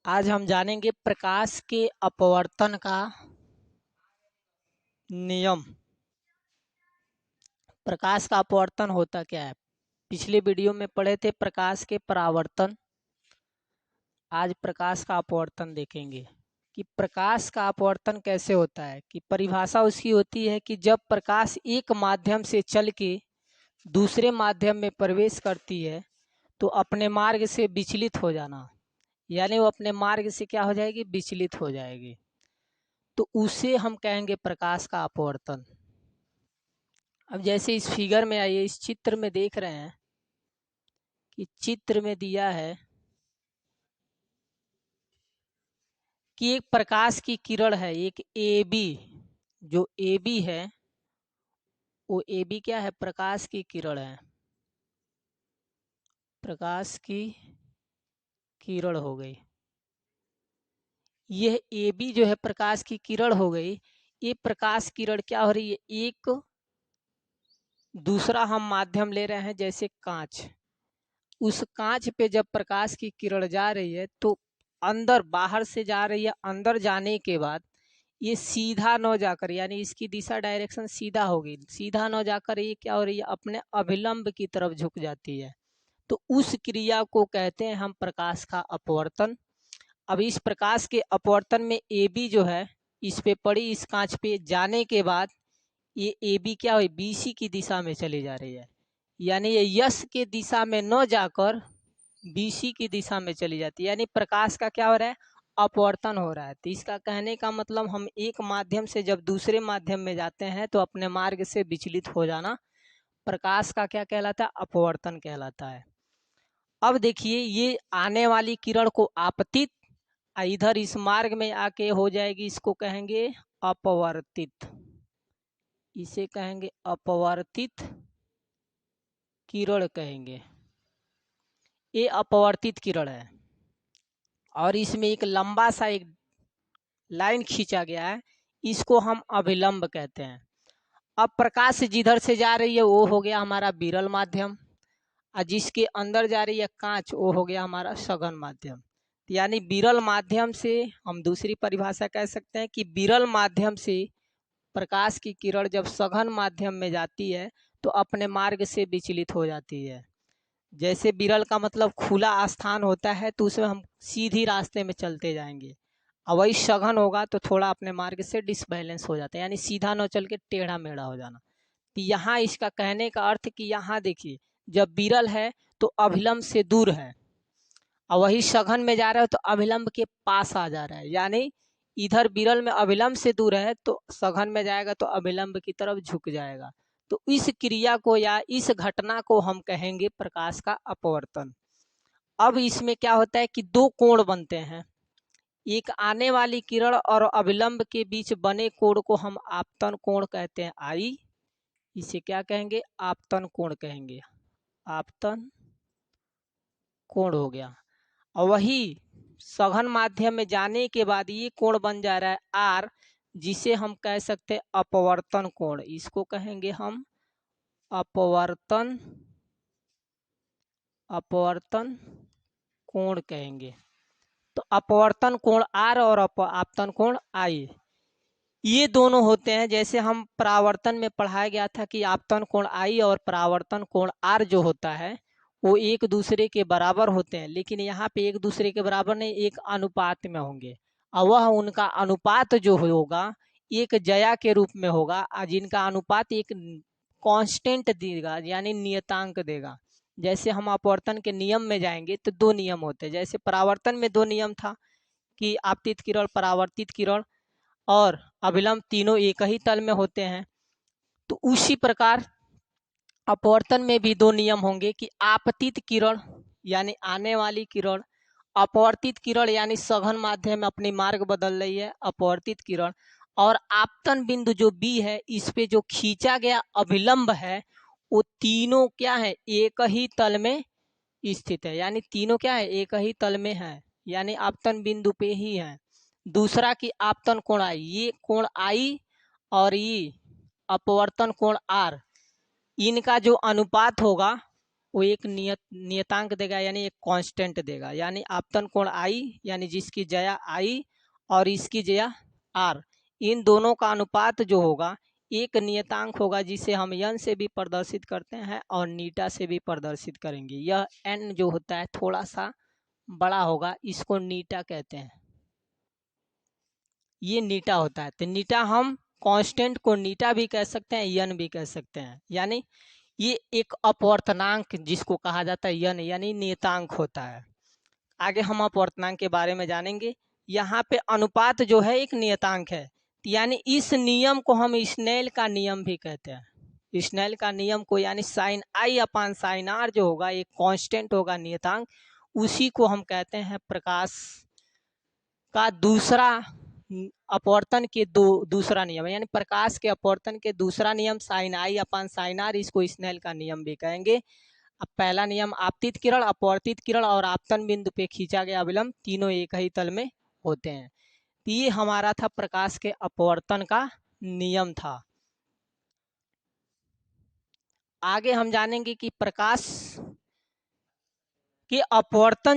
आज हम जानेंगे प्रकाश के अपवर्तन का नियम। प्रकाश का अपवर्तन होता क्या है? पिछले वीडियो में पढ़े थे प्रकाश के परावर्तन। आज प्रकाश का अपवर्तन देखेंगे कि प्रकाश का अपवर्तन कैसे होता है। कि परिभाषा उसकी होती है कि जब प्रकाश एक माध्यम से चल के दूसरे माध्यम में प्रवेश करती है तो अपने मार्ग से विचलित हो जाना, यानी वो अपने मार्ग से क्या हो जाएगी? विचलित हो जाएगी। तो उसे हम कहेंगे प्रकाश का अपवर्तन। अब जैसे इस फिगर में आइए, इस चित्र में देख रहे हैं कि चित्र में दिया है कि एक प्रकाश की किरण है, एक ए बी। जो ए बी है वो ए बी क्या है? प्रकाश की किरण है। प्रकाश की किरण हो गई। यह ए बी जो है प्रकाश की किरण हो गई। ये प्रकाश किरण क्या हो रही है? एक दूसरा हम माध्यम ले रहे हैं जैसे कांच। उस कांच पे जब प्रकाश की किरण जा रही है तो अंदर, बाहर से जा रही है, अंदर जाने के बाद ये सीधा न जाकर, यानी इसकी दिशा डायरेक्शन सीधा होगी, सीधा न जाकर ये क्या हो रही है? अपने अभिलंब की तरफ झुक जाती है। तो उस क्रिया को कहते हैं हम प्रकाश का अपवर्तन। अब इस प्रकाश के अपवर्तन में ए बी जो है इस पे पड़ी, इस कांच पे जाने के बाद ये ए बी क्या हुई? बी सी की दिशा में चली जा रही है, यानी ये यस के दिशा में न जाकर बीसी की दिशा में चली जाती है, यानी प्रकाश का क्या हो रहा है? अपवर्तन हो रहा है। तो इसका कहने का मतलब हम एक माध्यम से जब दूसरे माध्यम में जाते हैं तो अपने मार्ग से विचलित हो जाना प्रकाश का क्या कहलाता है? अपवर्तन कहलाता है। अब देखिए, ये आने वाली किरण को आपतित, इधर इस मार्ग में आके हो जाएगी, इसको कहेंगे अपवर्तित। इसे कहेंगे अपवर्तित किरण कहेंगे। ये अपवर्तित किरण है और इसमें एक लंबा सा एक लाइन खींचा गया है, इसको हम अभिलंब कहते हैं। अब प्रकाश जिधर से जा रही है वो हो गया हमारा विरल माध्यम, और जिसके अंदर जा रही है कांच वो हो गया हमारा सघन माध्यम। यानी विरल माध्यम से हम दूसरी परिभाषा कह सकते हैं कि विरल माध्यम से प्रकाश की किरण जब सघन माध्यम में जाती है तो अपने मार्ग से विचलित हो जाती है। जैसे विरल का मतलब खुला स्थान होता है तो उसमें हम सीधी रास्ते में चलते जाएंगे, और वही सघन होगा तो थोड़ा अपने मार्ग से डिसबैलेंस हो जाता है, यानी सीधा न चल के टेढ़ा मेढ़ा हो जाना। तो यहाँ इसका कहने का अर्थ कि यहाँ देखिए, जब विरल है तो अभिलंब से दूर है, और वही सघन में जा रहा है तो अभिलंब के पास आ जा रहा है, यानी इधर विरल में अभिलंब से दूर है तो सघन में जाएगा तो अभिलंब की तरफ झुक जाएगा। तो इस क्रिया को या इस घटना को हम कहेंगे प्रकाश का अपवर्तन। अब इसमें क्या होता है कि दो कोण बनते हैं, एक आने वाली किरण और अभिलंब के बीच बने कोण को हम आपतन कोण कहते हैं, आई। इसे क्या कहेंगे? आपतन कोण कहेंगे। आपतन कोण हो गया। और वही सघन माध्यम में जाने के बाद ये कोण बन जा रहा है आर, जिसे हम कह सकते हैं अपवर्तन कोण। इसको कहेंगे हम अपवर्तन अपवर्तन कोण कहेंगे। तो अपवर्तन कोण आर और आपतन कोण आई, ये दोनों होते हैं। जैसे हम परावर्तन में पढ़ाया गया था कि आपतन कोण आई और परावर्तन कोण आर जो होता है वो एक दूसरे के बराबर होते हैं, लेकिन यहाँ पे एक दूसरे के बराबर नहीं, एक अनुपात में होंगे, और वह उनका अनुपात जो होगा एक जया के रूप में होगा, जिनका अनुपात एक कांस्टेंट देगा, यानी नियतांक देगा। जैसे हम अपवर्तन के नियम में जाएंगे तो दो नियम होते हैं। जैसे परावर्तन में दो नियम था कि आपतित किरण, परावर्तित किरण और अभिलंब तीनों एक ही तल में होते हैं। तो उसी प्रकार अपवर्तन में भी दो नियम होंगे कि आपतित किरण यानी आने वाली किरण, अपवर्तित किरण यानी सघन माध्यम में अपनी मार्ग बदल रही है अपवर्तित किरण, और आपतन बिंदु जो बी है इस पे जो खींचा गया अभिलंब है वो तीनों क्या है? एक ही तल में स्थित है, यानी तीनों क्या है? एक ही तल में है, यानी आपतन बिंदु पे ही है। दूसरा कि आपतन कोण आई, ये कोण आई और ये अपवर्तन कोण आर, इनका जो अनुपात होगा वो एक नियतांक देगा, यानी एक कांस्टेंट देगा, यानी आपतन कोण आई, यानी जिसकी जया आई और इसकी जया आर, इन दोनों का अनुपात जो होगा एक नियतांक होगा, जिसे हम यन से भी प्रदर्शित करते हैं और नीटा से भी प्रदर्शित करेंगे। यह एन जो होता है थोड़ा सा बड़ा होगा, इसको नीटा कहते हैं, ये नीटा होता है। तो नीटा हम कांस्टेंट को नीटा भी कह सकते हैं, यन भी कह सकते हैं, यानी ये एक अपवर्तनांक जिसको कहा जाता है यन, यानी नियतांक होता है। आगे हम अपवर्तनांक के बारे में जानेंगे। यहाँ पे अनुपात जो है एक नियतांक है, यानी इस नियम को हम स्नेल का नियम भी कहते हैं। स्नेल का नियम को, यानी sine I upon sine R जो होगा एक कांस्टेंट होगा, नियतांक, उसी को हम कहते हैं प्रकाश का दूसरा अपवर्तन के दूसरा नियम, यानी प्रकाश के अपवर्तन के दूसरा नियम sine I upon sine R, इसको स्नेल का नियम भी कहेंगे। अब पहला नियम, आपतित किरण, अपवर्तित किरण और आपतन बिंदु पे खींचा गया विलंब तीनों एक ही तल में होते हैं। तो ये हमारा था प्रकाश के अपवर्तन का नियम था। आगे हम जानेंगे कि प्रकाश के अपवर्तन